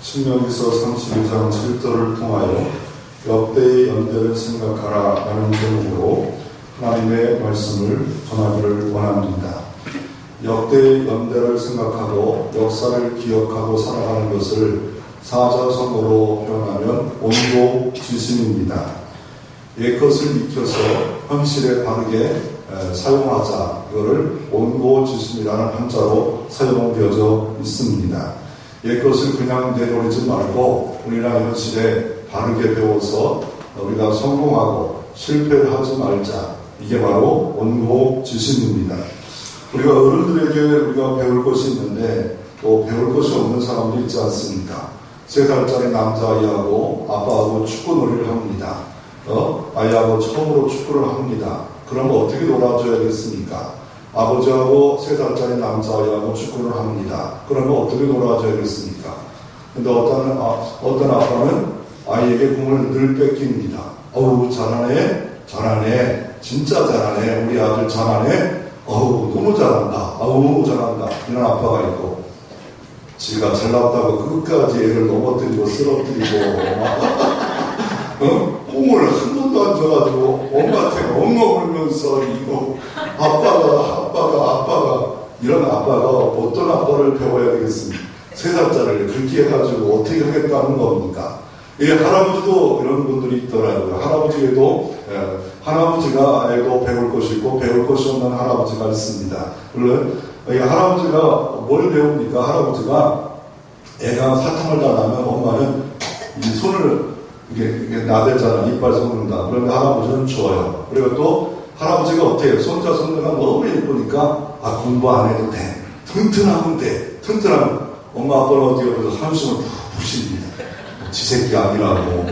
신명기서 32장 7절을 통하여 역대의 연대를 생각하라 라는 제목으로 하나님의 말씀을 전하기를 원합니다. 역대의 연대를 생각하고 역사를 기억하고 살아가는 것을 사자성어로 표현하면 온고지심입니다. 옛것을 익혀서 현실에 바르게 사용하자, 이거를 온고지심이라는 한자로 사용되어져 있습니다. 옛것을 그냥 내버리지 말고 우리나라 현실에 바르게 배워서 우리가 성공하고 실패를 하지 말자. 이게 바로 온고지심입니다. 우리가 어른들에게 우리가 배울 것이 있는데 또 배울 것이 없는 사람도 있지 않습니까? 3살짜리 남자아이하고 아빠하고 축구놀이를 합니다. 아이하고 처음으로 축구를 합니다. 그럼 어떻게 놀아줘야겠습니까? 아버지하고 3살짜리 남자아이하고 축구를 합니다. 그러면 어떻게 놀아줘야겠습니까? 근데 어떤 아빠는 아이에게 공을 늘 뺏깁니다. 어우, 잘하네. 진짜 잘하네. 우리 아들 잘하네. 어우, 너무 잘한다. 너무 잘한다. 이런 아빠가 있고, 지가 잘났다고 끝까지 애를 넘어뜨리고 쓰러뜨리고, 공을 한 번도 안 줘가지고 엄마한테 엉엉 울면서 이거 아빠가 이런 아빠가 어떤 아빠를 배워야 되겠습니까? 3살짜리를 그렇게 해가지고 어떻게 하겠다는 겁니까? 예, 할아버지도 이런 분들이 있더라고요. 할아버지가 아이도 배울 것이 있고 배울 것이 없는 할아버지가 있습니다. 물론 할아버지가 뭘 배웁니까? 할아버지가 애가 사탕을 다 나면 엄마는 이 손을 이게 나대잖아. 이빨 섞는다. 그런데 할아버지는 좋아요. 그리고 또 할아버지가 어때요? 손자 손녀가 너무 예쁘니까 공부 안 해도 돼. 튼튼하면 돼. 튼튼하면 엄마 아빠는 어디 가서 한숨을 푹 푹십니다. 지 새끼 아니라고.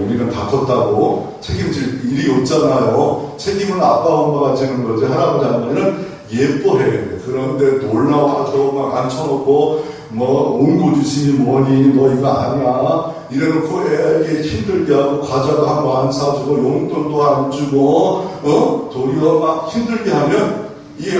우리는 다 컸다고 책임질 일이 없잖아요. 책임은 아빠 엄마가 지는 거지. 할아버지 할머니는 예뻐해. 그런데 놀라워서 막 앉혀놓고 온고지심이 뭐니, 너 이거 아니야. 이래놓고 애에게 힘들게 하고, 과자도 한 번 안 사주고, 용돈도 안 주고, 도리어 막 힘들게 하면, 이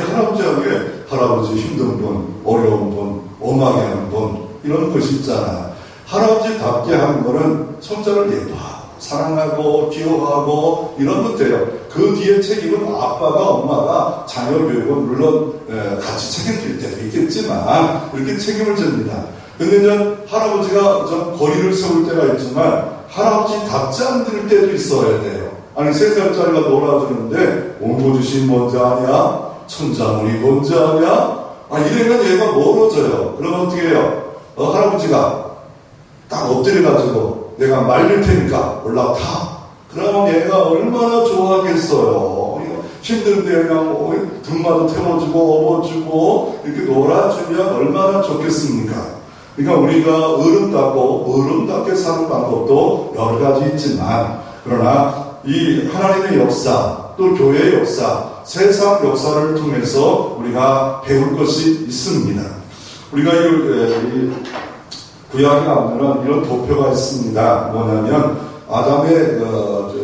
할아버지 힘든 분, 어려운 분, 엄하게 하는 분, 이런 것이 있잖아. 할아버지답게 하는 거는 손자를 예뻐하고, 사랑하고, 귀여워하고, 이런 것들이에요. 그 뒤에 책임은 아빠가, 엄마가 자녀 교육은 물론 같이 책임질 때도 있겠지만, 이렇게 책임을 집니다. 근데 이제 할아버지가 좀 거리를 세울 때가 있지만, 할아버지답지 않을 때도 있어야 돼요. 아니, 3살짜리가 놀아주는데, 온고지심 뭔지 아냐? 천자문이 뭔지 아냐? 이러면 얘가 멀어져요. 그러면 어떻게 해요? 할아버지가 딱 엎드려가지고, 내가 말릴 테니까 올라타. 그러면 얘가 얼마나 좋아하겠어요. 힘든데 그냥 등마도 태워주고 업어주고 이렇게 놀아주면 얼마나 좋겠습니까? 그러니까 우리가 어른답게 사는 방법도 여러 가지 있지만, 그러나 이 하나님의 역사, 또 교회의 역사, 세상 역사를 통해서 우리가 배울 것이 있습니다. 우리가 이 구약에 나오면 이런 도표가 있습니다. 뭐냐면 아담의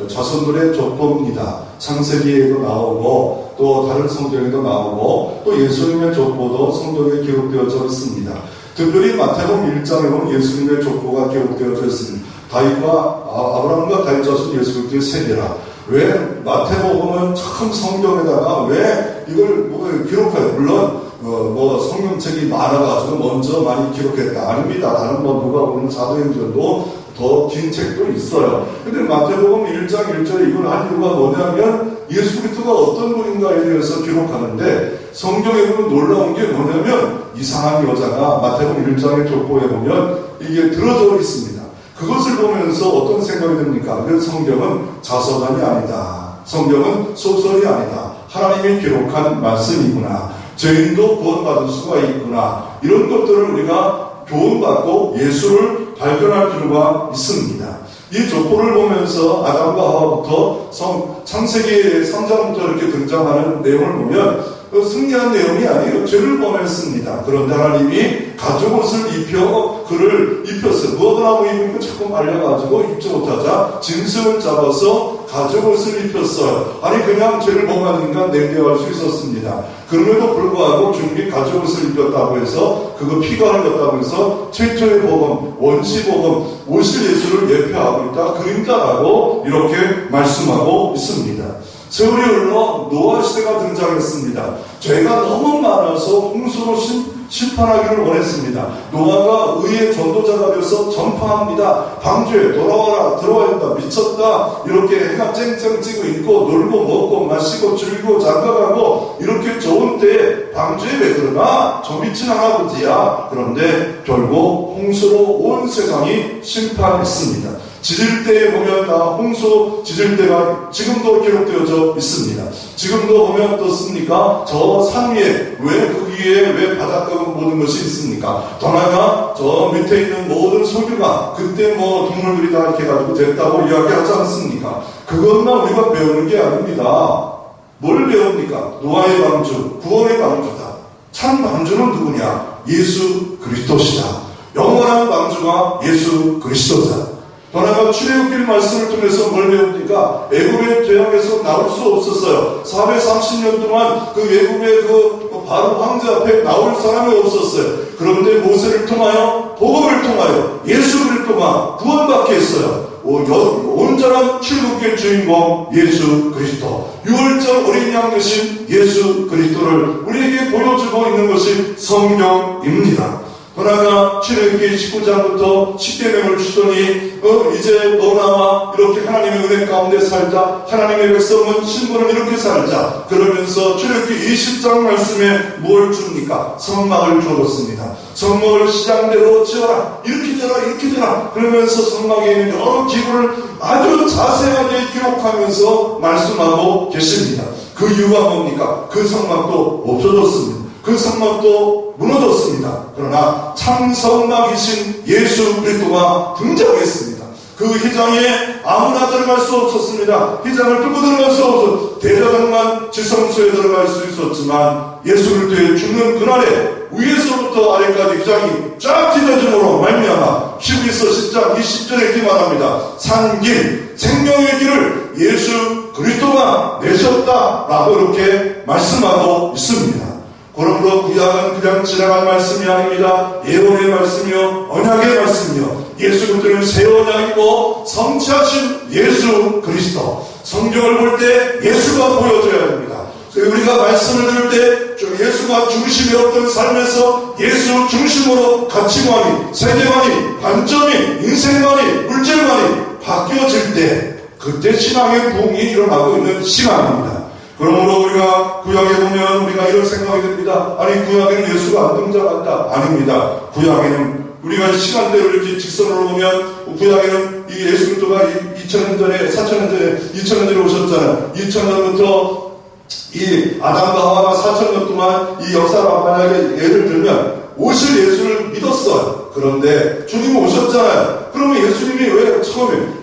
자손들의 족보입니다. 창세기에도 나오고 또 다른 성경에도 나오고 또 예수님의 족보도 성경에 기록되어져 있습니다. 특별히 마태복음 1장에 보면 예수님의 족보가 기록되어져 있습니다. 아브라함과 다윗 자손 예수 그리스도의 세계라. 왜 마태복음은 참 성경에다가 왜 이걸 기록해요? 물론 성경책이 많아가지고 먼저 많이 기록했다. 아닙니다. 다른 누가복음 사도행전도 더 긴 책도 있어요. 근데 마태복음 1장 1절에 이걸 한 이유가 뭐냐면 예수 그리스도가 어떤 분인가에 대해서 기록하는데 성경에 보면 놀라운 게 뭐냐면 이상한 여자가 마태복음 1장의 족보에 보면 이게 들어져 있습니다. 그것을 보면서 어떤 생각이 듭니까? 그 성경은 자서전이 아니다. 성경은 소설이 아니다. 하나님이 기록한 말씀이구나. 죄인도 구원받을 수가 있구나. 이런 것들을 우리가 교훈받고 예수를 발견할 필요가 있습니다. 이 족보를 보면서 아담과 하와부터 창세기 3장부터 이렇게 등장하는 내용을 보면 승리한 내용이 아니에요. 죄를 범했습니다. 그런데 하나님이 가죽옷을 입혀 그를 입혔어요. 무엇을 하고 입으니까 자꾸 말려가지고 입지 못하자 짐승을 잡아서 가죽옷을 입혔어요. 아니 그냥 죄를 범하니까 냉정할 수 있었습니다. 그럼에도 불구하고 주님이 가죽옷을 입혔다고 해서 그거 피가 흘렸다고 해서 최초의 복음, 원시 복음, 오실 예수를 예표하고 있다. 그림자라고 이렇게 말씀하고 있습니다. 세월이 흘러 노아 시대가 등장했습니다. 죄가 너무 많아서 홍수로 심판하기를 원했습니다. 노아가 의의 전도자가 되어서 전파합니다. 방주에 돌아와라, 들어와야 된다, 미쳤다, 이렇게 해가 쨍쨍 찌고 있고 놀고 먹고 마시고 즐기고 장가가고 이렇게 좋은 때에 방주에 왜 그러나? 저 미친 할아버지야. 그런데 결국 홍수로 온 세상이 심판했습니다. 지질대에 보면 다 홍수 지질대가 지금도 기록되어져 있습니다. 지금도 보면 어떻습니까? 저 산 위에 왜 그 위에 왜 바닷가 모든 것이 있습니까? 더 나아가 저 밑에 있는 모든 석유가 그때 뭐 동물들이 다 이렇게 가지고 됐다고 이야기하지 않습니까? 그것만 우리가 배우는 게 아닙니다. 뭘 배웁니까? 노아의 방주, 구원의 방주다. 참 방주는 누구냐? 예수 그리스도시다. 영원한 방주가 예수 그리스도다. 더 나아가 출애굽길 말씀을 통해서 뭘 배웁니까? 애굽의 죄악에서 나올 수 없었어요. 430년 동안 그 애굽의 그 바로 황제 앞에 나올 사람이 없었어요. 그런데 모세를 통하여 복음을 통하여 예수 그리스도가 구원받게 했어요. 온전한 출애굽의 주인공 예수 그리스도, 6월절 어린 양 되신 예수 그리스도를 우리에게 보여주고 있는 것이 성경입니다. 그러나 출애굽기 19장부터 10계명을 주더니 이제 너나와 이렇게 하나님의 은혜 가운데 살자, 하나님의 백성은 신부는 이렇게 살자 그러면서 출애굽기 20장 말씀에 뭘 줍니까? 성막을 주었습니다. 성막을 시장대로 지어라, 이렇게 지어라, 이렇게 지어라 그러면서 성막에 있는 여러 기구를 아주 자세하게 기록하면서 말씀하고 계십니다. 그 이유가 뭡니까? 그 성막도 없어졌습니다. 그 성막도 무너졌습니다. 그러나 참 성막이신 예수 그리스도가 등장했습니다. 그 휘장에 아무나 들어갈 수 없었습니다. 휘장을 뚫고 들어갈 수 없었습니다. 대제사장만 지성소에 들어갈 수 있었지만 예수 그리스도의 죽는 그날에 위에서부터 아래까지 휘장이 쫙 찢어짐으로 말미암아 히브리서 10장 20절에 이렇게 말합니다. 산 길, 생명의 길을 예수 그리스도가 내셨다라고 이렇게 말씀하고 있습니다. 그러므로 구약은 그냥 지나간 말씀이 아닙니다. 예언의 말씀이요, 언약의 말씀이요, 예수 그리스도는 새 언약이고 성취하신 예수 그리스도. 성경을 볼 때 예수가 보여져야 됩니다. 우리가 말씀을 들을 때 예수가 중심이 없던 삶에서 예수 중심으로 가치관이, 세계관이, 관점이, 인생관이, 물질관이 바뀌어질 때 그때 신앙의 부흥이 일어나고 있는 시간입니다. 그러므로 우리가 구약에 보면 우리가 이런 생각이 듭니다. 아니 구약에는 예수가 안 등장한다. 아닙니다. 구약에는 우리가 시간대로 이렇게 직선으로 보면 구약에는 이 예수 그리스도가 2000년 전에 4000년 전에 2000년 전에 오셨잖아요. 2000년부터 이 아담과 하와가 4000년 동안 이 역사를 만약에 예를 들면 오실 예수를 믿었어요. 그런데 주님 오셨잖아요. 그러면 예수님이 왜 처음에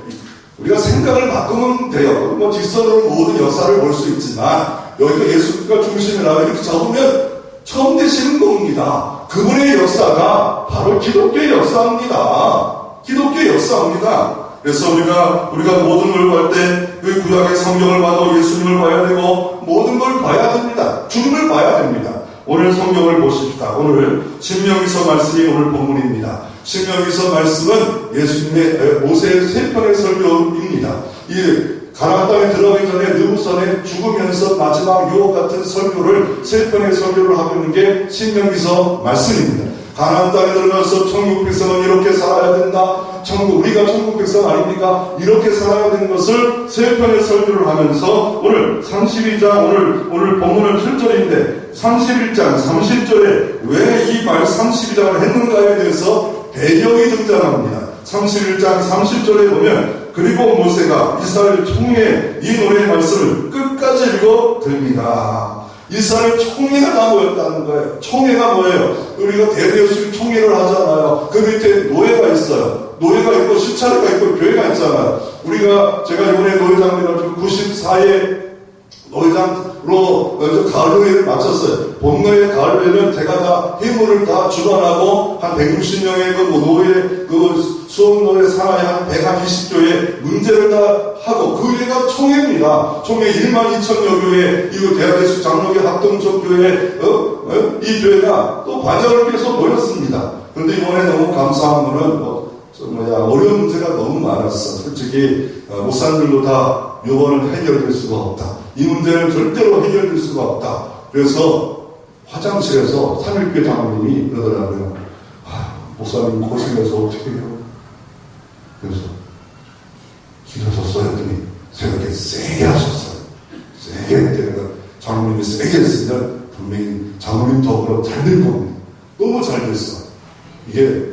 우리가 생각을 바꾸면 돼요. 뭐 뒷선으로 모든 역사를 볼 수 있지만 여기가 예수가 중심이라고 이렇게 적으면 처음 되시는 겁니다. 그분의 역사가 바로 기독교의 역사입니다. 기독교의 역사입니다. 그래서 우리가 모든 걸 볼 때 그 구약의 성경을 봐도 예수님을 봐야 되고 모든 걸 봐야 됩니다. 주님을 봐야 됩니다. 오늘 성경을 보십시다. 오늘 신명기서 말씀이 오늘 본문입니다. 신명기서 말씀은 예수님의 모세의 세 편의 설교입니다. 이 가나안 땅에 들어가기 전에 느부산에 죽으면서 마지막 유혹 같은 설교를 세 편의 설교를 하고 있는 게 신명기서 말씀입니다. 가나안 땅에 들어가서 천국 백성은 이렇게 살아야 된다. 우리가 천국 백성 아닙니까? 이렇게 살아야 되는 것을 세 편의 설교를 하면서 오늘 32장 오늘 본문은 7절인데 31장 30절에 왜 이 말 32장을 했는가에 대해서 배경이 등장합니다. 31장 30절에 보면 그리고 모세가 이스라엘 총회에 이 노래의 말씀을 끝까지 읽어 듭니다. 이스라엘 총회가 다 모였다는 거예요. 총회가 뭐예요? 우리가 대대수리 총회를 하잖아요. 그 밑에 노예가 있어요. 노예가 있고 시차례가 있고 교회가 있잖아요. 제가 이번에 노예장이라고 94회 노회장으로 가을노회를 마쳤어요. 봄노회, 가을노회는 제가 다 회무를 다 주관하고 한 160명의 그 노회, 그 수원노회 상하에 한 120조의 문제를 다 하고 그 회가 총회입니다. 총회 12,000여 교회, 이거 대한예수 장로교 합동적교회, 이 교회가 또 반역을 위해서 모였습니다. 그런데 이번에 너무 감사한 거는 어려운 문제가 너무 많았어. 솔직히 목사님들도 다 요번은 해결될 수가 없다. 이 문제는 절대로 해결될 수가 없다. 그래서 화장실에서 3.1교회 장로님이 그러더라고요. 목사님 고생해서 어떻게 해요? 그래서 길어졌어요. 했더니 새벽에 세게 하셨어요. 세게 했더니 장로님이 세게 했으면 분명히 장로님 덕으로 잘 된 겁니다. 너무 잘 됐어. 이게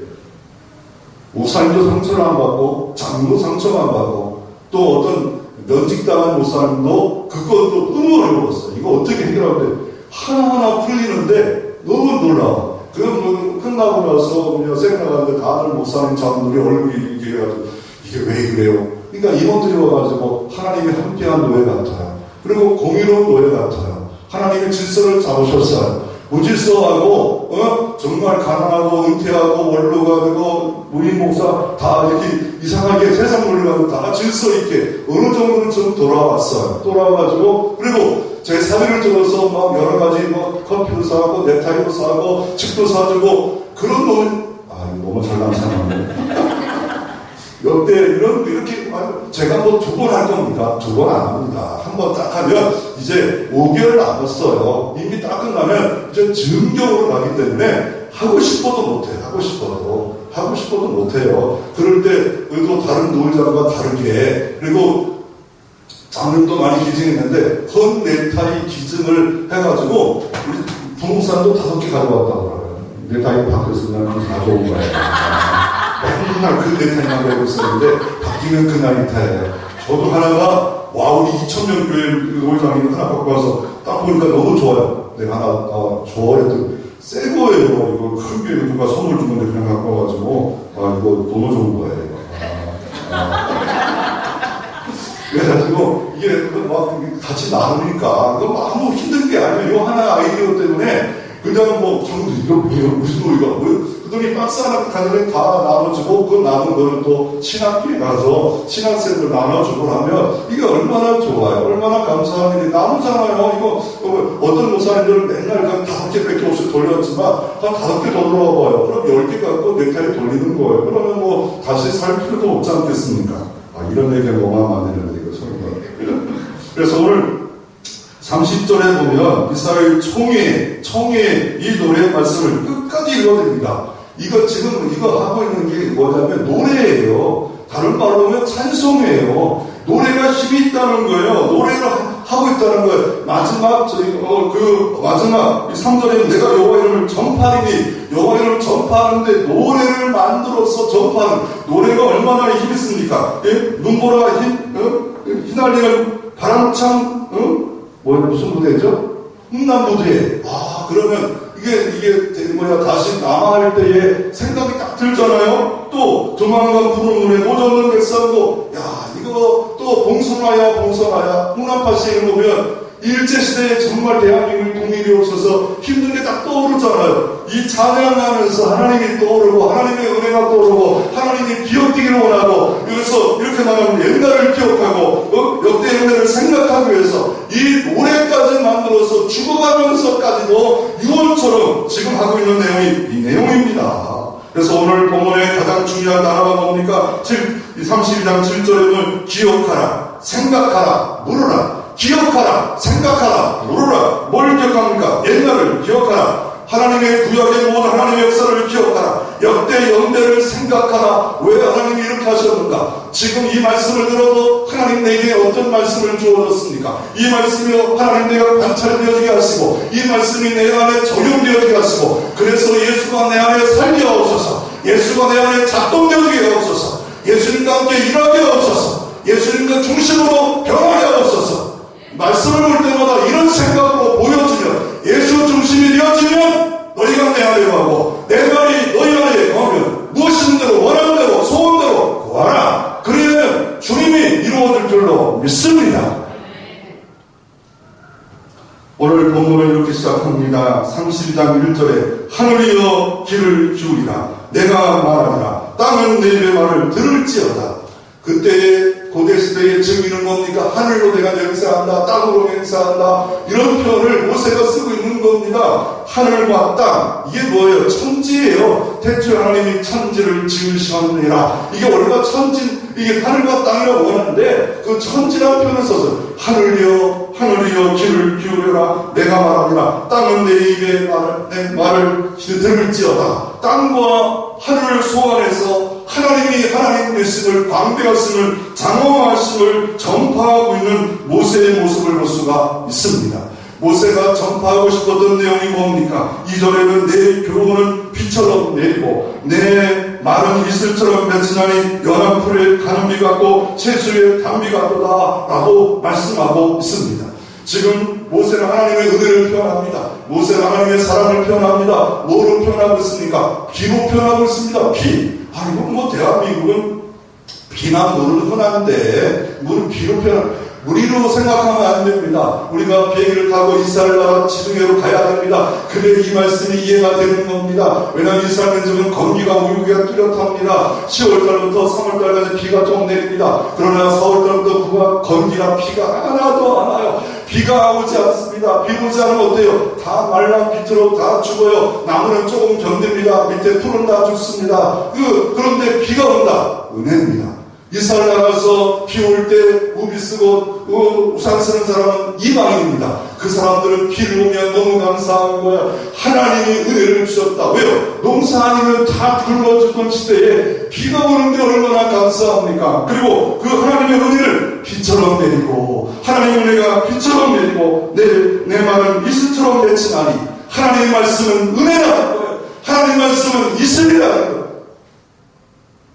목사님도 상처를 안 받고 장로도 상처를 안 받고 또 어떤 면직당한 목사님도 그것도 너무 어려웠어요. 이거 어떻게 해결하는데 하나하나 풀리는데 너무 놀라워. 그럼 끝나고 나서 그냥 쌩 나가는데 다들 목사님 장로들이 얼굴이 이렇게 해가지고 이게 왜 그래요? 그러니까 임원들이 와가지고 하나님이 함께한 노예 같아요. 그리고 공의로운 노예 같아요. 하나님의 질서를 잡으셨어요. 무질서하고 정말 가난하고 은퇴하고 원로가 되고 무인 목사 다 이렇게 이상하게 세상 물려가고 다 질서 있게 어느 정도는 좀 돌아왔어요. 돌아와가지고 그리고 제 사비를 들어서 막 여러 가지 커피도 사고 넥타이도 사고 책도 사주고 그런 놈은 이거 너무 잘난 사람이네. 역대 이렇게 제가 뭐 2번 할 겁니다. 2번 안 합니다. 한 번 딱 하면 이제 5개월 남았어요. 이미 딱 끝나면 이제 증경으로 가기 때문에 하고 싶어도 못해요. 하고 싶어도 못해요. 그럴 때 그래도 다른 노회장과 다르게 그리고 장님도 많이 기증했는데 헌 넥타이 기증을 해가지고 우리 부동산도 5개 가져왔다고 그래요. 넥타이 바뀌었으면 가져온 거예요. 맨날 그 넥타이만 배우고 있었는데 바뀌면 그 넥타이예요. 저도 하나가 우리 2,000명 교회 노회장님 하나 갖고 와서 딱 보니까 너무 좋아요. 내가 하나 좋아했더니 새 거예요. 이거 큰 교회 누가 선물 주는데 그냥 갖고 와가지고 이거 너무 좋은 거예요. 그래가지고 이게 막 같이 나누니까 그거 아무 힘든 게 아니에요. 이 하나 아이디어 때문에 그냥 전부 이거 뭐예요? 무슨 노래가 뭐예요? 그더니 박스 하나 가져니 다 나눠주고 그 남은 거는 또 신학교에 가서 신학생들 나눠주고 하면 이게 얼마나 좋아요. 얼마나 감사한 일이 나누잖아요. 이거 어떤 목사님들은 맨날 한 5개밖에 없이 돌렸지만 한 5개 더 돌아와봐요. 그럼 10개 갖고 넥타이 돌리는 거예요. 그러면 다시 살 필요도 없지 않겠습니까? 이런 얘기가 너무 안 되는데 이거 소리가. 그래서 오늘 30절에 보면 이스라엘 총회 이 노래의 말씀을 끝까지 읽어드립니다. 이거 하고 있는 게 뭐냐면 노래예요. 다른 말로 하면 찬송이에요. 노래가 힘이 있다는 거예요. 노래를 하고 있다는 거예요. 마지막 마지막 3절에 내가 여호와 이름을 전파하리니 여호와 이름을 전파하는데 노래를 만들어서 전파하는 노래가 얼마나 힘이 있습니까? 눈보라 휘날리는 바람창 무슨 무대죠? 흥남무대. 그러면 이게 다시 남아할 때에 생각이 딱 들잖아요? 또 조만간 푸른 물에 노젓는 백성도 이거 또 봉선하야 홍남파시 이런 거 보면 일제시대에 정말 대한민국이 통일이 없어서 힘든 게 딱 떠오르잖아요. 이 찬양하면서 하나님이 떠오르고 하나님의 은혜가 떠오르고 하나님이 기억되기를 원하고 여기서 이렇게 말하면 옛날을 기억하고 역대 은혜를 생각하기 위해서 이 노래까지 만들어서 죽어가면서까지도 유언처럼 지금 하고 있는 내용이 이 내용입니다. 그래서 오늘 본문의 가장 중요한 단어가 뭡니까? 32장 7절에는 기억하라, 생각하라, 물으라. 기억하라, 생각하라, 물으라. 뭘 기억합니까? 옛날을 기억하라. 하나님의 구약의 모든 하나님의 역사를 기억하라. 역대 연대를 생각하라. 왜 하나님이 이렇게 하셨는가? 지금 이 말씀을 들어도 하나님 내게 어떤 말씀을 주어졌습니까? 이 말씀이 하나님 내가 관찰되어지게 하시고 이 말씀이 내 안에 적용되어지게 하시고 그래서 예수가 내 안에 살게 하옵소서. 예수가 내 안에 작동되어지게 하옵소서. 예수님과 함께 일하게 하옵소서. 예수님과 중심으로 변하게 하옵소서. 말씀을 볼 때마다 이런 생각으로 보여지면 예수 중심이 되어지면 너희가 내 안에 가고 내 말이 너희 안에 가면 무엇이든 대로 원하는 대로 소원대로 구하라. 그러면 주님이 이루어질 줄로 믿습니다. 오늘 본문을 이렇게 시작합니다. 32장 1절에 하늘이여 귀를 기울이라 내가 말하리라 땅은 내 입의 말을 들을지어다. 그때의 고대시대의 증인은 뭡니까? 하늘로 내가 맹세한다, 땅으로 맹세한다, 이런 표현을 모세가 쓰고 있는 겁니다. 하늘과 땅, 이게 뭐예요? 천지예요. 태초에 하나님이 천지를 지으셨느니라. 이게 원래가 이게 하늘과 땅이라고 하는데 그 천지라는 표현을 써서 하늘이여 귀를 기울여라 내가 말하리라 땅은 내 입의 내 말을 들을지어다. 땅과 하늘을 소환해서 하나님이 하나님 되심을, 광대하심을, 장엄하심을 전파하고 있는 모세의 모습을 볼 수가 있습니다. 모세가 전파하고 싶었던 내용이 뭡니까? 2절에는 내 교훈은 비처럼 내리고 내 말은 이슬처럼 맺으나니 연한 풀에 가는 비 같고 채수의 단비 같도다 라고 말씀하고 있습니다. 지금 모세는 하나님의 은혜를 표현합니다. 모세는 하나님의 사랑을 표현합니다. 뭐로 표현하고 있습니까? 비로 표현하고 있습니다. 비. 이건 대한민국은 비나 물은 흔한데 물은 비로 우리로 생각하면 안 됩니다. 우리가 비행기를 타고 이스라엘 나라 지중해로 가야 됩니다. 그래 이 말씀이 이해가 되는 겁니다. 왜냐하면 이스라엘 민족은 건기가 우유기가 뚜렷합니다. 10월달부터 3월달까지 비가 좀 내립니다. 그러나 4월달부터 건기나 비가 하나도 안 와요. 비가 오지 않습니다. 비 오지 않으면 어때요? 다 말랑 비틀어 다 죽어요. 나무는 조금 견딥니다. 밑에 풀은 다 죽습니다. 그런데 비가 온다. 은혜입니다. 이스라엘 나가서 비 올 때 우비 쓰고 우산 쓰는 사람은 이방인입니다. 그 사람들은 비를 오면 너무 감사한 거야. 하나님이 은혜를 주셨다. 왜요? 농사 아니면 다 굶어 죽던 시대에 비가 오는데 얼마나 감사합니까? 그리고 그 하나님의 은혜를 비처럼 내리고 하나님의 은혜가 비처럼 내리고 내 말은 이슬처럼 맺히나니 하나님의 말씀은 은혜라는 거예요. 하나님의 말씀은 이슬이라는 거예요.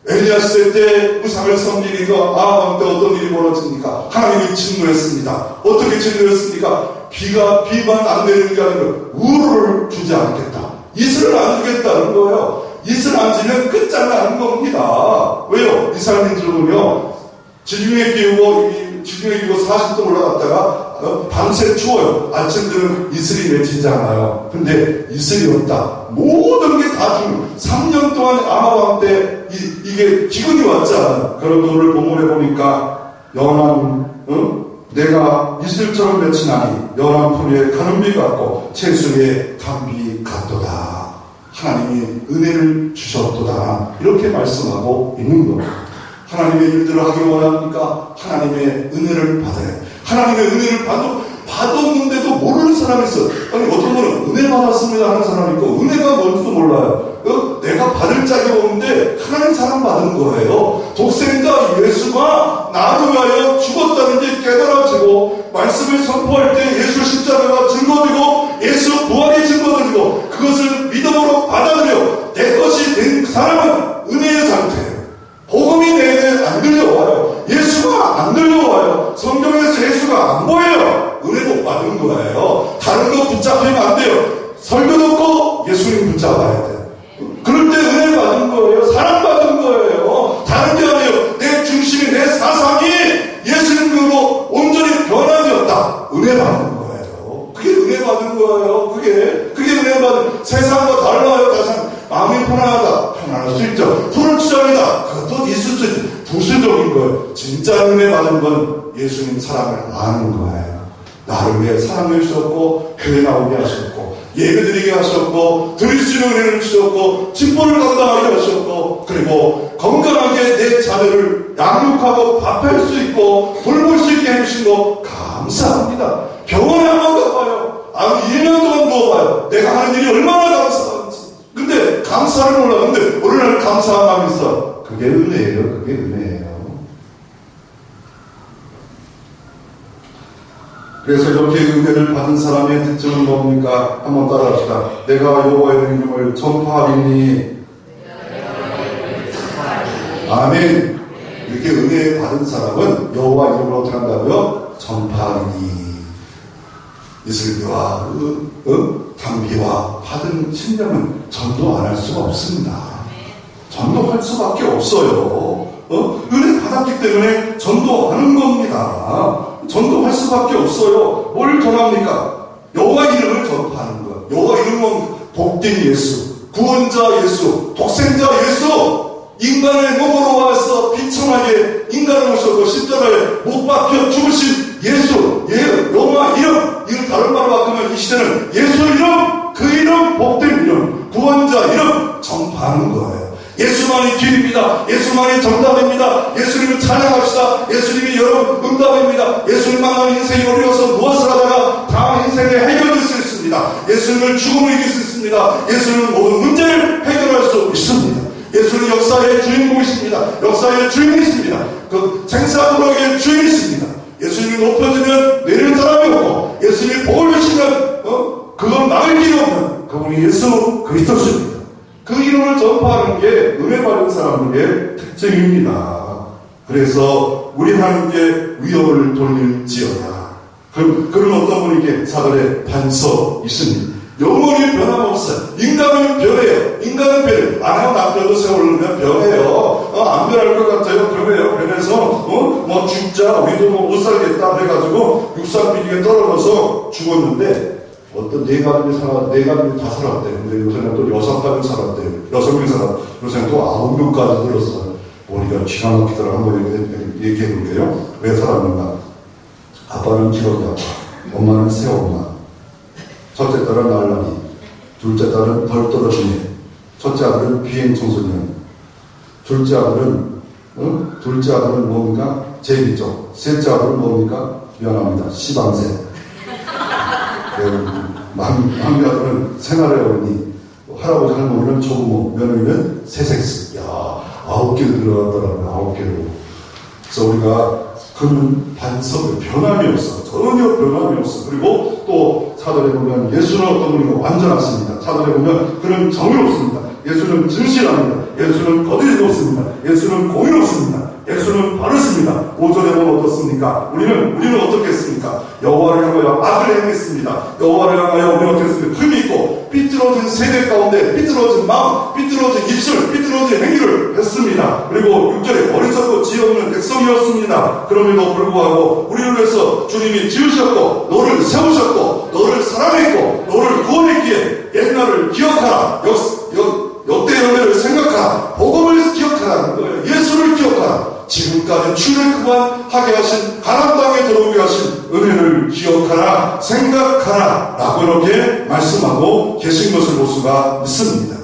엘리야 시대 때 우상을 섬기니까 아합 때 어떤 일이 벌어집니까? 하나님이 진노했습니다. 어떻게 진노했습니까? 비만 안 내리는 게 아니라 우를 주지 않겠다. 이슬을 안 주겠다는 거예요. 이슬 안 주면 끝장나는 겁니다. 왜요? 이스라엘 민족은요 지중해 끼우고 40도 올라갔다가 밤새 추워요. 아침 되면 이슬이 맺히잖아요. 근데 이슬이 없다. 모든 게 다 죽어. 3년 동안 아마왕 때 이게 기근이 왔잖아요. 그런데 오늘 본문에 보니까 내가 이슬처럼 맺히나니 연한 풀에 가는 비 같고 채수의 단비 같도다. 하나님이 은혜를 주셨도다. 이렇게 말씀하고 있는 겁니다. 하나님의 일들을 하기를 원합니까? 하나님의 은혜를 받아야 돼. 하나님의 은혜를 받았는데도 모르는 사람이 있어. 아니, 어떤 분은 은혜 받았습니다 하는 사람이 있고, 은혜가 뭔지도 몰라요. 내가 받을 짝이 없는데, 하나님 사랑 받은 거예요. 독생자 예수가 나를 위하여 죽었다는 게 깨달아지고, 말씀을 선포할 때 예수 십자가가 증거되고, 예수 부활이 증거되고, 그것을 믿음으로 받아들여, 내 것이 된 사람은 은혜의 상태예요. 복음이 내내 안 들려와요. 예수가 안 들려와요. 성경에서 예수가 안 보여요. 은혜 못 받은 거예요. 다른 거 붙잡히면 안 돼요. 설교 듣고 예수님 붙잡아야 돼요. 그럴 때 은혜 받은 거예요. 사랑받은 거예요. 다른 게 아니에요. 내 중심이, 내 사상이 예수님으로 온전히 변화되었다. 은혜 받은 거예요. 그게 은혜 받은 거예요. 그게 은혜 받은, 세상과 달라요. 마음이 편안하다. 편안할 수 있죠. 불을치장이다. 그것도 있을 수 있죠. 부수적인 거예요. 진짜 은혜 받은 건 예수님 사랑을 아는 거예요. 나를 위해 사랑해 주셨고, 교회 나오게 하셨고, 예배 드리게 하셨고, 드릴 수 있는 은혜를 주셨고, 직분을 감당하게 하셨고, 그리고 건강하게 내 자녀를 양육하고 밥할 수 있고, 돌볼 수 있게 해주신 거 감사합니다. 병원에 한번 가봐요. 2년 동안 누워봐요. 내가 하는 일이 얼마나 감사한지. 근데 감사를 몰랐는데 어느 날 감사한 마음이 있어. 그게 은혜예요. 그게 은혜예요. 그래서 이렇게 은혜를 받은 사람의 특징은 뭡니까? 한번 따라합시다. 내가 여호와의 이름을 전파하리니. 아멘. 이렇게 은혜 받은 사람은 여호와 이름을 어떻게 한다고요? 전파하리니. 이슬비와 단비와 받은 신령은 전도 안 할 수가 없습니다. 전도할 수밖에 없어요. 은혜 받았기 때문에 전도하는 겁니다. 전도할 수밖에 없어요. 뭘 전합니까? 여호와 이름을 전파하는 것. 여호와 이름은 복된 예수, 구원자 예수, 독생자 예수, 인간의 몸으로 와서 비천하게 인간을 오셨고 십자가에 못 박혀 죽으신 예수, 여호와 이름, 이걸 다른 말로 바꾸면 이 시대는 예수 이름, 그 이름, 복된 이름, 구원자 이름 전파하는 거예요. 예수만이 길입니다. 예수만이 정답입니다. 예수님을 찬양합시다. 예수님이 여러분 응답입니다. 예수님 만나는 인생이 어려워서 무엇을 하다가 다 인생의 해결될 수 있습니다. 예수님을 죽음을 이길 수 있습니다. 예수님은 모든 문제를 해결할 수 있습니다. 예수는 역사의 주인공이십니다. 역사의 주인이십니다. 그 생사도락의 주인이십니다. 예수님이 높여지면 내리는 사람이 없고 예수님이 복을 주시면 그건 막을 길이 없는 그분이 예수 그리스도십니다. 그 이름을 전파하는 게 은혜 받은 사람들의 특징입니다. 그래서 우리 하나님께 위협을 돌릴지어다. 그런 어떤 분에게 사절에 반석이십니다. 영원히 변함없어요. 인간은 변해요. 인간은 변해요. 아내와 남편도 세월르면 변해요. 안 변할 것 같아요. 변해요. 변해서 죽자 우리도 못 살겠다 해가지고 육상비리에 떨어져서 죽었는데 어떤 네 가족이 다 살았대요. 근데 요새는 또 6가족 살았대요. 6명이 살았대요. 요새는 또 9명까지 늘었어요. 보니까 기가 막히더라. 한번 얘기해 볼게요. 왜 살았는가? 아빠는 기러기 아빠, 엄마는 새엄마. 첫째 딸은 날라리, 둘째 딸은 덜 떨어지네. 첫째 아들은 비행 청소년. 둘째 아들은 뭡니까? 제비족. 셋째 아들은 뭡니까? 미안합니다. 시방새. 막내 아들은 생활의 어린이, 할아버지 할머니는 조부모, 며느리는 새색스. 야, 9개로 들어가더라고요. 9개로. 그래서 우리가 그는 반석의 변함이 없어. 전혀 변함이 없어. 그리고 또 사절에 보면 예수는 어떤 분이고 완전하십니다. 사절에 보면 그는 정의롭습니다. 예수는 진실합니다. 예수는 거짓이 없습니다. 예수는 공의롭습니다. 예수는 바르십니다. 5절에 보면 어떻습니까? 우리는 어떻겠습니까? 여호와를 향하여 악을 행했습니다. 여호와를 향하여 우리는 어떻겠습니까? 흠이 있고 삐뚤어진 세대 가운데 삐뚤어진 마음, 삐뚤어진 입술, 삐뚤어진 행위를 했습니다. 그리고 6절에 어리석고 지혜 없는 백성이었습니다. 그럼에도 불구하고 우리를 위해서 주님이 지으셨고 너를 세우셨고 너를 사랑했고 너를 구원했기에 옛날을 기억하라. 역대 연애를 생각하라. 복음을 기억하라는 거예요. 예수를 기억하라. 지금까지 출애굽하게 하신 가나안 땅에 들어오게 하신 은혜를 기억하라, 생각하라 라고 이렇게 말씀하고 계신 것을 볼 수가 있습니다.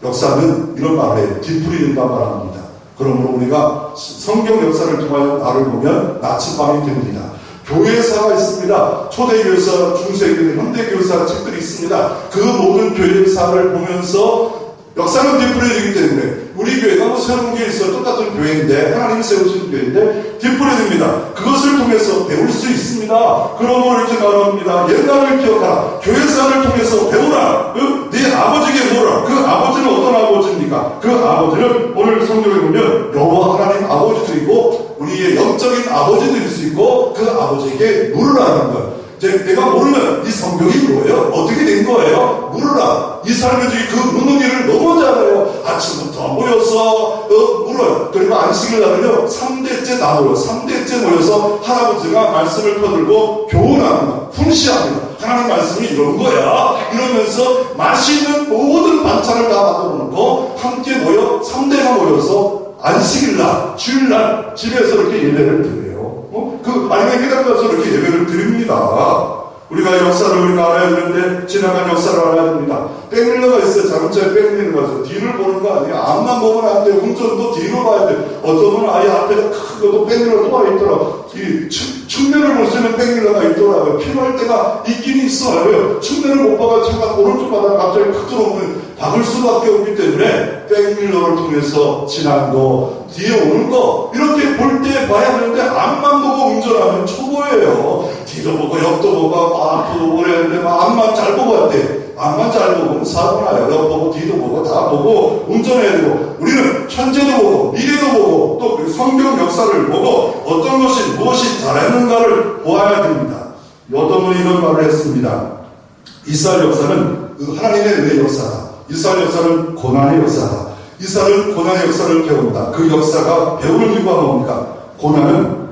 역사는 이런 말에 뒤풀이된다 말합니다. 그러므로 우리가 성경 역사를 통하여 나를 보면 나침반이 됩니다. 교회사가 있습니다. 초대교회사, 중세교회, 현대교회사 책들이 있습니다. 그 모든 교회사를 보면서 역사는 뒤풀이되기 때문에 우리 교회가 새로운 교회 있어 똑같은 교회인데 하나님이 세우신 교회인데 뒤풀이됩니다. 그것을 통해서 배울 수 있습니다. 그러므로 이렇게 말합니다. 옛날을 기억하라. 교회사를 통해서 배우라. 네 아버지에게 물어라. 그 아버지는 어떤 아버지입니까? 그 아버지는 오늘 성경에 보면 여호와 하나님 아버지들이고 우리의 영적인 아버지들일 수 있고 그 아버지에게 물으라는 거예요. 내가 모르면 이 성경이 뭐예요? 어떻게 된 거예요? 물으라. 이 사람들이 그 묻는 일을 너무 잘해요. 아침부터 모여서 물어요. 그리고 안식일 날은요 3대째 다 모여요. 3대째 모여서 할아버지가 말씀을 퍼들고 교훈합니다. 훈시합니다. 하나님 말씀이 이런 거야. 이러면서 맛있는 모든 반찬을 다 받아놓고 함께 모여 3대가 모여서 안식일날, 주일날 집에서 이렇게 예배를 드려요. 아니면 회당 가서 이렇게 예배를 드립니다. 우리가 역사를 우리가 알아야 되는데 지나간 역사를 알아야 됩니다. 백밀러가 있어요. 자동차에 백밀러가 있어요. 뒤를 보는 거 아니에요. 앞만 보면 안 돼요. 운전도 뒤로 봐야 돼요. 어떤 분은 아예 앞에서 큰 것도 백밀러가 또 있더라고요. 측면을 볼 수 있는 백밀러가 있더라고요. 필요할 때가 있긴 있어요. 측면을 못 봐가 차가 오른쪽 바다가 갑자기 크 들어오면 박을 수밖에 없기 때문에 백밀러를 통해서 지난 거, 뒤에 오는 거 이렇게 볼 때 봐야 되는데 앞만 보고 운전하면 초보예요. 뒤도 보고 옆도 보고 앞도 보고 그랬는데 앞만 잘 보고 왔대. 앞만 잘 보고 사고 나요. 옆 보고 뒤도 보고 다 보고 운전해야 되고 우리는 현재도 보고 미래도 보고 또 성경 역사를 보고 어떤 것이 무엇이 잘했는가를 보아야 됩니다. 어떤 분이 이런 말을 했습니다. 이스라엘 역사는 하나님의 은혜의 역사다. 이스라엘 역사는 고난의 역사다. 이스라엘은 고난의 역사를 배운다. 그 역사가 배우는 이유가 뭡니까? 고난은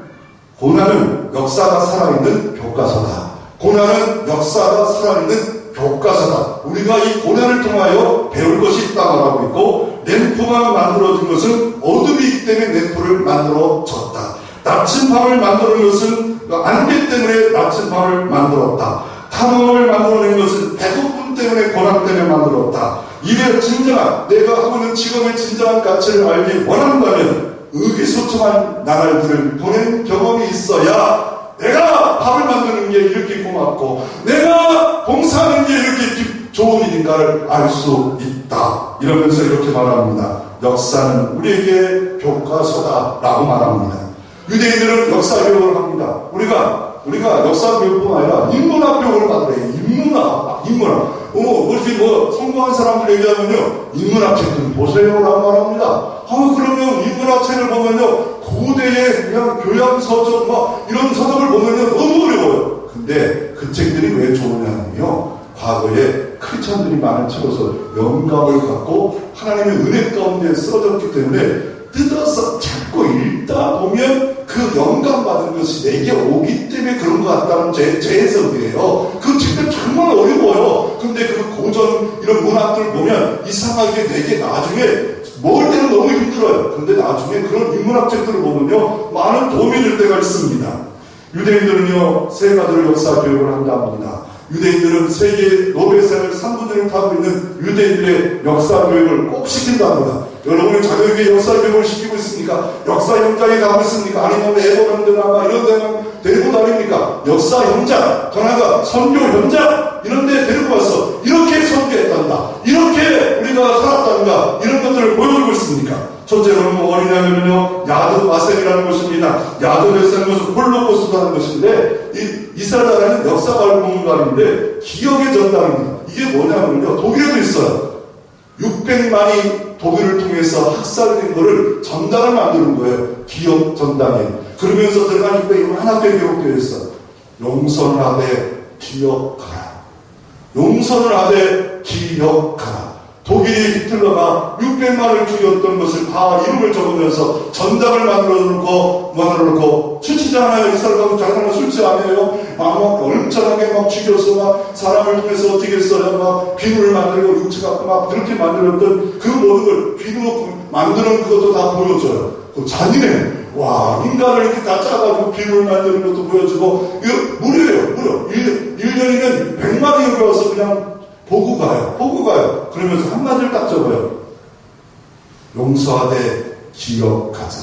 역사가 살아있는 교과서다. 고난은 역사가 살아있는 교과서다. 우리가 이 고난을 통하여 배울 것이 있다 말하고 있고, 램프가 만들어진 것은 어둠이 있기 때문에 램프를 만들어졌다. 나침반을 만드는 것은 안개 때문에 나침반을 만들었다. 탐험을 만들어낸 것은 배고픔 때문에, 고난 때문에 만들었다. 이래 진정한, 내가 하고 있는 직업의 진정한 가치를 알기 원한다면 의기소침한 나날들을 보낸 경험이 있어야 내가 밥을 만드는 게 이렇게 고맙고 내가 봉사하는 게 이렇게 좋은 일인가를 알 수 있다. 이러면서 이렇게 말합니다. 역사는 우리에게 교과서다라고 말합니다. 유대인들은 역사 교육을 합니다. 우리가 역사 교육뿐만 아니라 인문학 교육을 받으래요. 인문학. 이렇게 성공한 사람들 얘기하면요, 인문학 책 좀 보세요라고 말합니다. 그러면 인문학 책을 보면요, 고대의 그냥 교양서적 이런 서적을 보면요 너무 어려워요. 근데 그 책들이 왜 좋으냐면요, 과거에 크리스천들이 많은 책으로서 영감을 갖고 하나님의 은혜 가운데 쓰러졌기 때문에 뜯어서 찾고 읽다 보면 그 영감 받은 것이 내게 오기 때문에 그런 것 같다는 제 해석이에요. 그 책들 정말 어려워요. 근데 그 고전 이런 문학들 보면 이상하게 내게 나중에 먹을 때는 너무 힘들어요. 근데 나중에 그런 인문학 책들을 보면요 많은 도움이 될 때가 있습니다. 유대인들은요 세 가지로 역사 교육을 한답니다. 유대인들은 세계 노벨상을 3분의 1을 타고 있는 유대인들의 역사 교육을 꼭 시킨답니다. 여러분이 자녀에게 역사 교육을 시키고 있습니까? 역사 현장에 가고 있습니까? 아니면 에버랜드나 이런 데만 데리고 다닙니까? 역사 현장, 더 나아가 선교 현장 이런 데 데리고 와서 이렇게 선교했단다, 이렇게 우리가 살았단다, 이런 것들을 보여주고 있습니까? 첫째로는 뭐냐면요, 야드 바셈이라는 것입니다. 야드 바셈은 것은 홀로코스트라는 것인데, 이스라엘 나라는 역사가 공간인데 기억의 전당입니다. 이게 뭐냐면요, 독일에도 있어요. 600만이 독일을 통해서 학살된 거를 전당을 만드는 거예요. 기억 전당이에요. 그러면서 들어가니까 이거 하나밖에 기록되어 있어요. 용선을 하되 기억하라. 용선을 하되 기억하라. 독일이 히틀러가 600만을 죽였던 것을 다 이름을 적으면서 전당을 만들어 놓고 수치잖아요. 이스라엘 가면 장난을 술취 안 해요. 막 얼음장하게 막 죽여서 막 사람을 통해서 어떻게 했어요. 막 비누를 만들고 육체 갖고 막 그렇게 만들었던 그 모든 걸 비누 만드는 그것도 다 보여줘요. 그 잔인해. 와, 인간을 이렇게 다 짜가지고 비누를 만드는 것도 보여주고, 이거 무료예요. 1년이면 100만이 여기 와서 그냥 보고 가요. 그러면서 한마디를 딱 적어요. 용서하되 기억하자.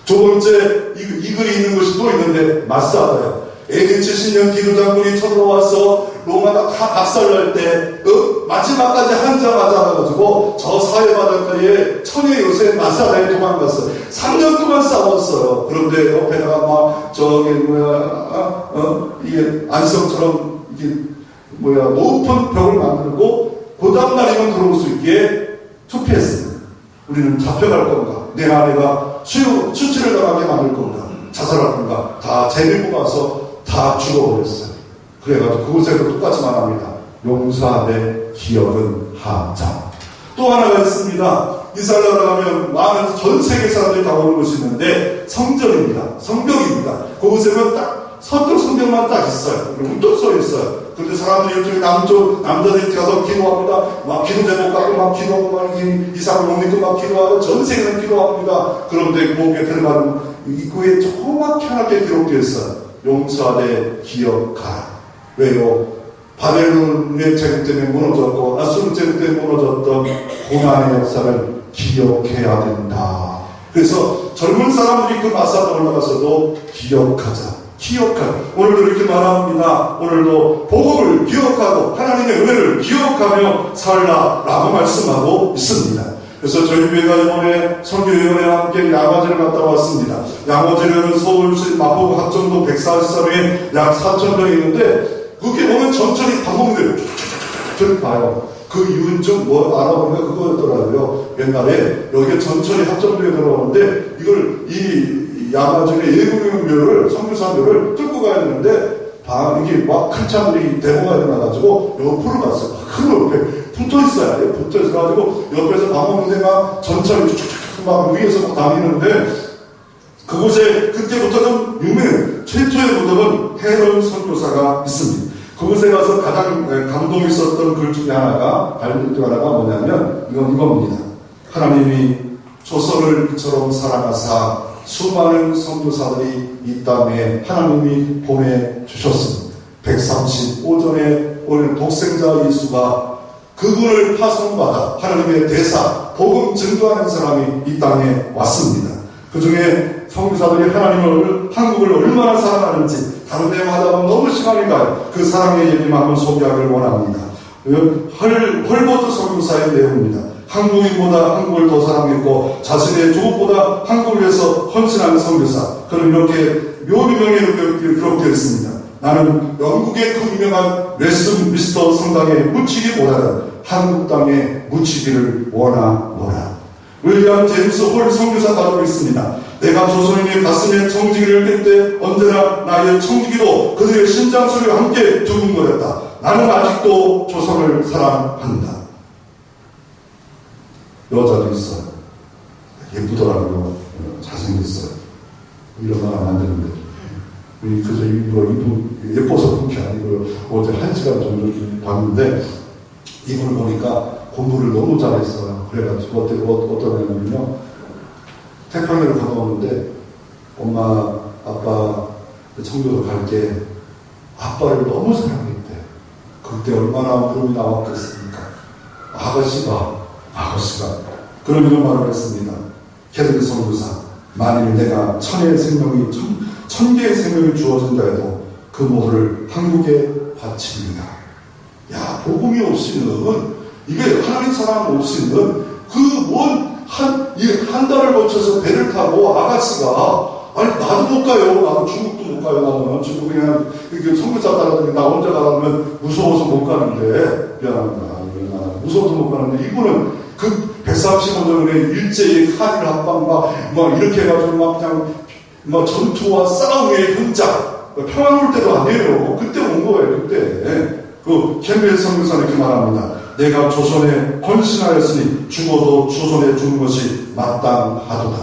두 번째, 이 글이 있는 것이 또 있는데, 마사다요. AD 70년 디도 장군이 쳐들어와서 로마가 다 박살날 때, 마지막까지 한자맞아가지고 저 사회바닷가에 천의 요새 마사다에 도망갔어요. 3년 동안 싸웠어요. 그런데 옆에다가 이게 안성처럼, 높은 벽을 만들고, 그 다음날이면 들어올 수 있게 투피했습니다. 우리는 잡혀갈 건가? 내 아내가 수치를 당하게 만들 건가? 자살할 건가? 다 재밀고 가서 다 죽어버렸어요. 그래가지고 그곳에도 똑같이 말합니다. 용서하되 기억은 하자. 또 하나가 있습니다. 이스라엘 가면 많은 전 세계 사람들이 다 오는 곳이 있는데 성전입니다. 성벽입니다. 그곳에는 딱 서쪽 성벽만 딱 있어요. 문득 써 있어요. 그런데 사람들이 이쪽에 남자들이 가서 기도합니다. 막 기도 제목 갖고 막 기도하고 막 이상을 못 믿고 막 기도하고 전 세계는 기도합니다. 그런데 거기에 들어가는 입구에 조그맣게 하나게 기록되어 있어요. 용서하되 기억하라. 왜요? 바벨론의 제국 때문에 무너졌고 아수르 제국 때문에 무너졌던 고난의 역사를 기억해야 된다. 그래서 젊은 사람들이 그 마사다 올라가서도 기억하자. 오늘도 이렇게 말합니다. 오늘도 복음을 기억하고 하나님의 은혜를 기억하며 살라라고 말씀하고 있습니다. 그래서 저희 교회가 이번에 선교위원회와 함께 양화제를 갔다 왔습니다. 양화제는 서울시 마포구 합정동 143에 약 4,000명이 있는데 거기 오면 전철이 밥 먹는 데로 쭉 가요. 그 이유는 좀 알아보니까 그거였더라고요. 옛날에 여기 전철이 합정동에 들어오는데 이걸 이 양화제의 예금교를 선교사들을 뚫고 가야 되는데 이게 막 큰 차들이 대모가 일어나가지고 옆으로 갔어요. 큰 옆에 붙어있어야 돼요. 붙어있어가지고 옆에서 밥 먹는데 막 전철이 쭉쭉쭉 막 위에서 막 다니는데 그곳에 그때부터 좀 유명해요. 최초의 무덤은 헤론 선교사가 있습니다. 그곳에 가서 가장 감동 있었던 글 중에 하나가, 발견 중 하나가 뭐냐면, 이겁니다. 하나님이 조선을 이처럼 사랑하사 수많은 선교사들이 이 땅에 하나님이 보내주셨습니다. 135전의 오늘 독생자 예수가 그분을 파송받아 하나님의 대사, 복음 증거하는 사람이 이 땅에 왔습니다. 그 중에 선교사들이 한국을 얼마나 사랑하는지 다른 데마다 너무 시간이 가요. 그 사랑의 얘기만 한번 소개하기를 원합니다. 헐버트 선교사의 내용입니다. 한국인보다 한국을 더 사랑했고 자신의 조국보다 한국을 위해서 헌신하는 선교사. 그는 이렇게 묘비명에 이렇게 기록되어 있습니다. 나는 영국의 그 유명한 웨스트민스터 성당에 묻히기보다는 한국 땅에 묻히기를 원하노라. 윌리엄 제임스 홀 선교사 가지고 있습니다. 내가 조선인의 가슴에 청지기를 뗄 때 언제나 나의 청지기도 그들의 심장 소리와 함께 두근거렸다. 나는 아직도 조선을 사랑한다. 여자도 있어요. 예쁘더라고요. 잘생겼어요. 이런 말 안 되는데. 그래서 이분 예뻐서 그런 게 아니고요. 어제 1시간 정도 봤는데 이분을 보니까 공부를 너무 잘했어요. 그래가지고 어떤 애냐면요. 태평양을 건너오는데 엄마, 아빠 청교도 갈 때 아빠를 너무 사랑했대. 그때 얼마나 울음이 나왔겠습니까? 아가씨가 그런 이런 말을 했습니다. 캐థ리크 선교사, 만일 내가 천개의 생명이 주어진다 해도 그 모를 한국에 바칩니다. 야, 복음이 없이는, 이게 하나님 사랑 없이는 한 달을 거쳐서 배를 타고 아가씨가, 아니 나도 못 가요. 나도 중국도 못 가요. 나는 중국 그냥 선교사 따라다니면 나 혼자 가면 무서워서 못 가는데, 미안합니다. 무서워서 못 가는데 이분은 그 135년의 일제의 한일 합방과 막 이렇게 해가지고 그냥 전투와 싸움의 현장, 평안 올 때도 아니에요. 그때 온 거예요. 그때 그 캠벨 선교사는 이렇게 말합니다. 내가 조선에 헌신하였으니 죽어도 조선에 죽는 것이 마땅하도다.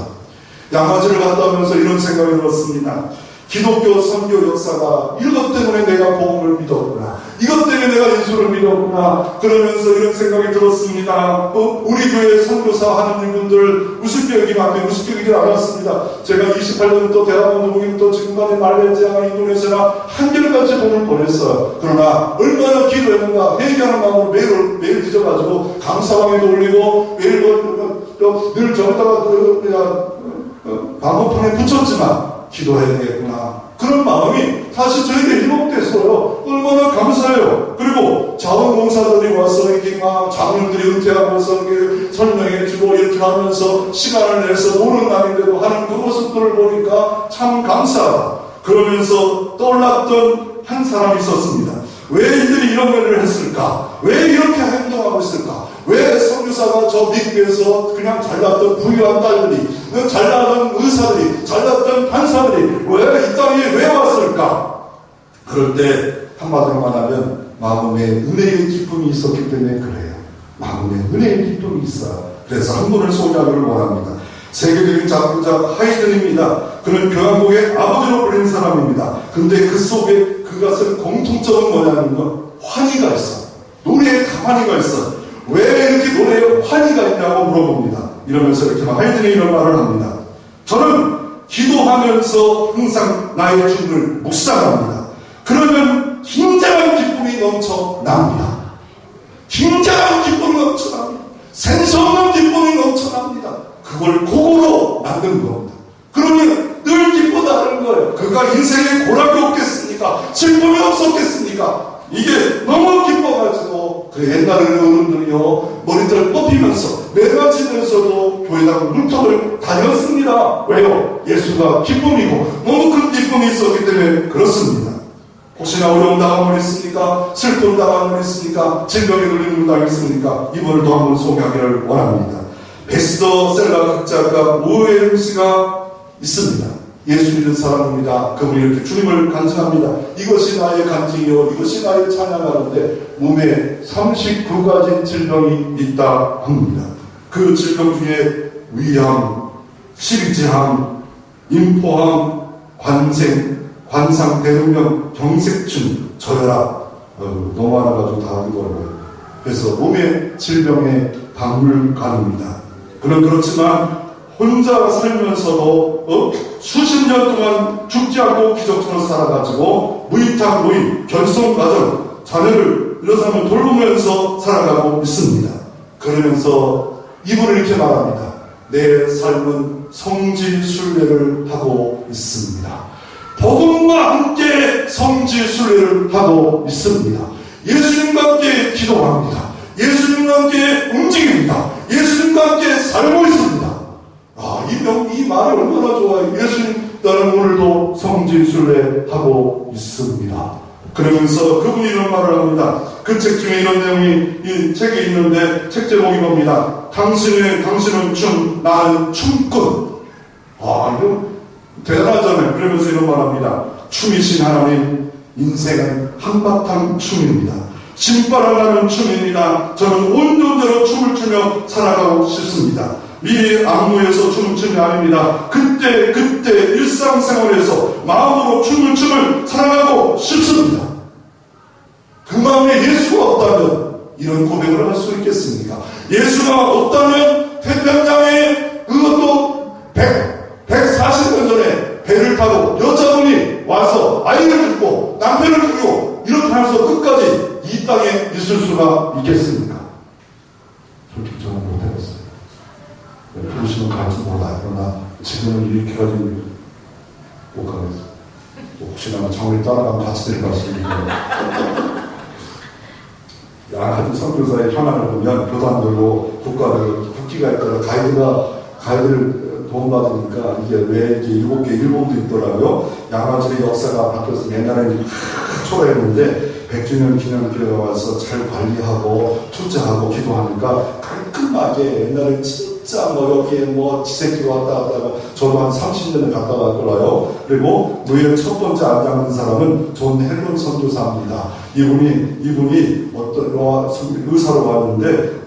양아지를 갔다 오면서 이런 생각이 들었습니다. 기독교 선교 역사가 이것 때문에 내가 복음을 믿었구나. 이것 때문에 내가 예수를 믿었구나. 그러면서 이런 생각이 들었습니다. 우리 교회 선교사 하는 분들 우습게 여기면 안 돼요. 우습게 여기지 않았습니다. 제가 28년부터 대학원 동부터 지금까지 말레이시아나 인도네시아나 한결같이 돈을 보냈어요. 그러나 얼마나 기도했는가. 회개하는 마음으로 매일 뒤져가지고 감사방에도 올리고 매일 늘 저기다가 방법판에 붙였지만 기도해야 되겠구나. 그런 마음이 사실 저에게 회복됐어요. 얼마나 감사해요. 그리고 자원봉사들이 와서 이렇게 막 장로들이 은퇴하면서 이렇게 설명해주고 이렇게 하면서 시간을 내서 오는 날인데도 하는 그 모습들을 보니까 참 감사하다. 그러면서 떠올랐던 한 사람이 있었습니다. 왜 이들이 이런 일을 했을까? 왜 이렇게 행동하고 있을까? 왜 선교사가 저 미국에서 그냥 잘났던 부유한 딸들이, 잘나던 의사들이, 잘났던 판사들이 왜 이 땅에 왜 왔을까? 그럴 때 한마디로 말하면 마음에 은혜의 기쁨이 있었기 때문에 그래요. 마음에 은혜의 기쁨이 있어요. 그래서 한 분을 소개하기를 원합니다. 세계적인 작곡자 하이든입니다. 그는 교향곡의 아버지로 불리는 사람입니다. 근데 그 속에 그것은 공통점은 뭐냐면 환희가 있어. 노래에 가만히가 있어. 왜 이렇게 노래에 환희가 있냐고 물어봅니다. 이러면서 이렇게 하이든이 이런 말을 합니다. 저는 기도하면서 항상 나의 주님을 묵상합니다. 그러면 굉장한 기쁨이 넘쳐납니다. 굉장한 기쁨이 넘쳐납니다. 센스 없는 기쁨이 넘쳐납니다. 그걸 곡으로 만든 겁니다. 그러면 늘 기쁘다는 거예요. 그가 인생에 고락이 없겠습니까? 슬픔이 없었겠습니까? 이게 너무 기뻐가지고 그 옛날에는 어른들이요 머리털 뽑히면서 매가지면서도 교회당 문턱을 다녔습니다. 왜요? 예수가 기쁨이고 너무 큰 기쁨이 있었기 때문에 그렇습니다. 혹시나 어려움 당한 분 있습니까? 슬픔 당한 분 있습니까? 질병에 걸리는 분 당했습니까? 이분을 또 한번 소개하기를 원합니다. 베스트셀러 극작가 오해영 씨가 있습니다. 예수 믿는 사람입니다. 그분이 이렇게 주님을 간증합니다. 이것이 나의 간증이요 이것이 나의 찬양하는데 몸에 39가지 질병이 있다 합니다. 그 질병 중에 위암, 십이지암, 임포암, 관상, 대동령, 경색증, 저혈압 너무 많아가지고 다 이거를. 그래서 몸의 질병의 박물관입니다. 그렇지만 혼자 살면서도 수십 년 동안 죽지 않고 기적처럼 살아가지고 무이탁 노인, 결손가정, 자녀를 이런 사람을 돌보면서 살아가고 있습니다. 그러면서 이분은 이렇게 말합니다. 내 삶은 성지순례를 하고 있습니다. 복음과 함께 성지순례를 하고 있습니다. 예수님과 함께 기도합니다. 예수님과 함께 움직입니다. 예수님과 함께 살고 있습니다. 이 말이 얼마나 좋아요. 예수님, 나는 오늘도 성지순례 하고 있습니다. 그러면서 그분이 이런 말을 합니다. 그 책 중에 이런 내용이 이 책에 있는데 책 제목이 뭡니다. 당신은 춤, 나는 춤꾼. 이거 대단하잖아요. 그러면서 이런 말 합니다. 춤이신 하나님, 인생은 한바탕 춤입니다. 신바람 나는 춤입니다. 저는 온전대로 춤을 추며 살아가고 싶습니다. 미래의 안무에서 춤을 추는 게 아닙니다. 그때 일상생활에서 마음으로 춤을 살아가고 싶습니다. 그 마음에 예수가 없다면 이런 고백을 할 수 있겠습니까? 예수가 없다면 태평양에 그것도 140년 전에 배를 타고 여자분이 와서 아이를 죽고 남편을 죽이고 이렇게 하면서 끝까지 이 땅에 있을 수가 있겠습니까? 솔직히 저는 못해봤어요. 부르시면 갈지 몰라요. 그러나 지금은 이렇게 가지고 못 가겠어요. 혹시나 정을 따라가면 같이 데려갈 수 있는 양아지 선교사의 현황을 보면 교단들로 국기가 있더라. 가이드를 도움받으니까 이게 왜 이제 7개 일본도 있더라고요. 양아지의 역사가 바뀌어서 옛날에는 초라했는데 100주년 기념기회가 와서 잘 관리하고 투자하고 기도하니까 깔끔하게 옛날에 진짜 여기에 지새끼가 왔다 갔다 하고 저도 한 30년을 갔다 왔더라고요. 그리고 노예 첫 번째 앉아있는 사람은 존 헬론 선교사입니다. 이분이 어떤 의사로 왔는데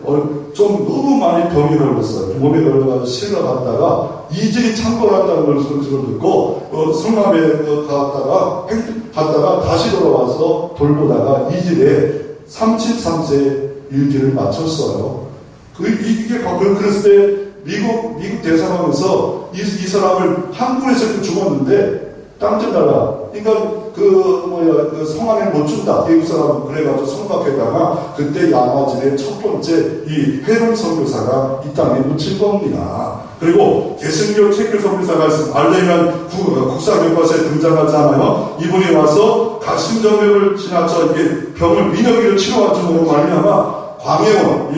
좀 너무 많이 병이 걸렸어요. 몸에 걸려가지고 실러 갔다가 이질이 창궐한다는 걸 소식을 듣고 성남에 갔다가 다시 돌아와서 돌보다가 이질에 33세 일기를 마쳤어요. 이게 그랬을 때 미국 대사관에서 이 사람을 한국에서 이렇게 죽었는데 땅좀 달라. 그러니까 그 성안에 못 준다. 미국 사람 그래가지고 성박에다가 그때 양아질의 첫 번째 이 회론 선교사가 이 땅에 묻힌 겁니다. 그리고 개신교 체크 선교사가 알레면 국사교과서에 등장하잖아요. 이분이 와서 가심정맥을 지나쳐 이게 병을 민혁이를 치료하는 말미암아 광해원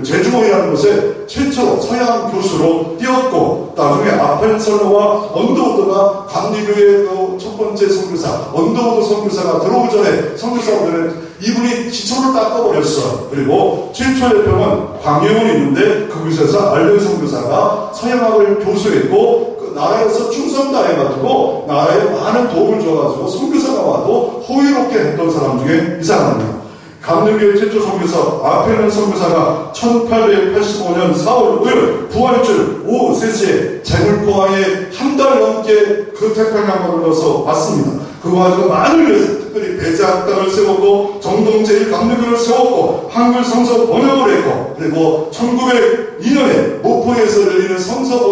제주봉이라는 곳에 최초로 서양 교수로 뛰었고 나중에 아펜설로와 언더우드가 감리교의 첫 번째 선교사 언더우드 선교사가 들어오기 전에 선교사들은 이분이 기초를 닦아버렸어요. 그리고 최초의 병은 광해원이 있는데 그곳에서 알레 선교사가 서양학을 교수했고 그 나라에서 충성 다해가지고 나라에 많은 도움을 줘가지고 선교사가 와도 호의롭게 했던 사람 중에 이 사람입니다. 감리교의 최초 선교사 아펠론 선교사가 1885년 4월 5일 부활절 오후 3시에 재물포항에 한 달 넘게 그 태평양을 흘러서 왔습니다. 그거 가지고 많은 위해서 특별히 배제학당을 세웠고 정동제일 감리교를 세웠고 한글 성서 번역을 했고 그리고 1902년에 목포에서 열리는 성서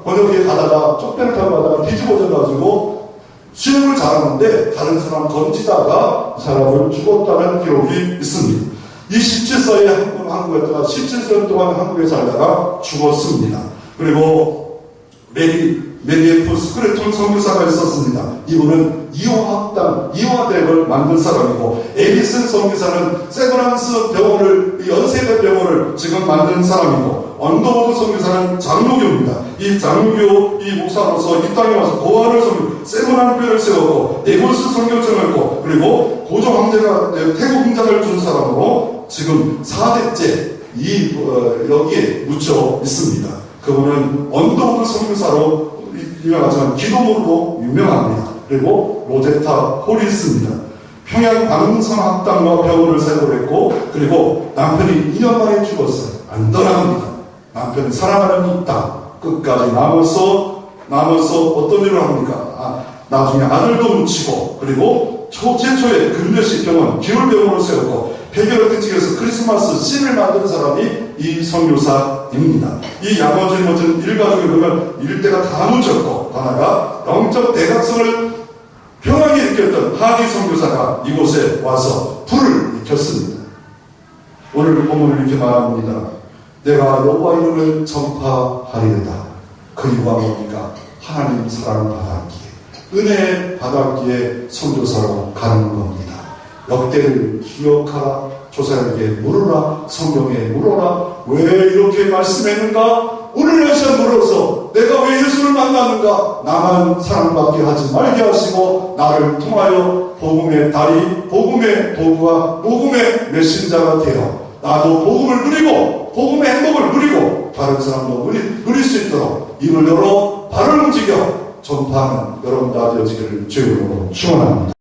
번역에 가다가 쪽배를 타고 가다가 뒤집어져가지고 수영을 잘하는데 다른 사람 던지다가 사람을 죽었다는 기록이 있습니다. 이 17세에 한국에 있다가 17년 동안 한국에 살다가 죽었습니다. 그리고 메리 F. 스크래톤 선교사가 있었습니다. 이분은 이화대를 만든 사람이고 에디슨 선교사는 세브란스 병원을 연세대 병원을 지금 만든 사람이고 언더우드 선교사는 장로교입니다. 이 장로교 이 목사로서 이 땅에 와서 고아를 세븐한 교회를 세웠고 네골스 선교청을 했고 그리고 고조 황제가 태국 공장을 준 사람으로 지금 4대째 여기에 묻혀 있습니다. 그분은 언더우드 선교사로 유명하지만 기도문으로 유명합니다. 그리고 로제타 호리스입니다. 평양 광성학당과 병원을 세우고 했고 그리고 남편이 2년 만에 죽었어요. 안 떠납니다. 남편은 사랑하는 이 땅 끝까지 남아서 어떤 일을 합니까? 나중에 아들도 묻히고 그리고 최초의 금메시 병원, 기울병원을 세웠고, 100여러 특징에서 크리스마스 씬을 만든 사람이 이 선교사입니다. 이 야마주의 모든 일가족에 보면 일대가 다 묻혔고, 하나가 영적 대각성을 평하게 일으켰던 하기 선교사가 이곳에 와서 불을 익혔습니다. 오늘 본문을 이렇게 말합니다. 내가 여호와 이름을 전파하리이다. 그 이유가 뭡니까? 하나님 사랑을 받았기에, 은혜 받았기에 선교사로 가는 겁니다. 역대를 기억하라. 조사에게 물으라. 성경에 물어라. 왜 이렇게 말씀했는가? 오늘 시간 물어서 내가 왜 예수를 만났는가? 나만 사랑받게 하지 말게 하시고 나를 통하여 복음의 다리, 복음의 도구와 복음의 메신저가 되어 나도 복음을 누리고 복음의 행복을 누리고 다른 사람도 누릴 수 있도록 입을 열어 발을 움직여 전파하는 여러분 다 되어지기를 주의 이름으로 축원합니다.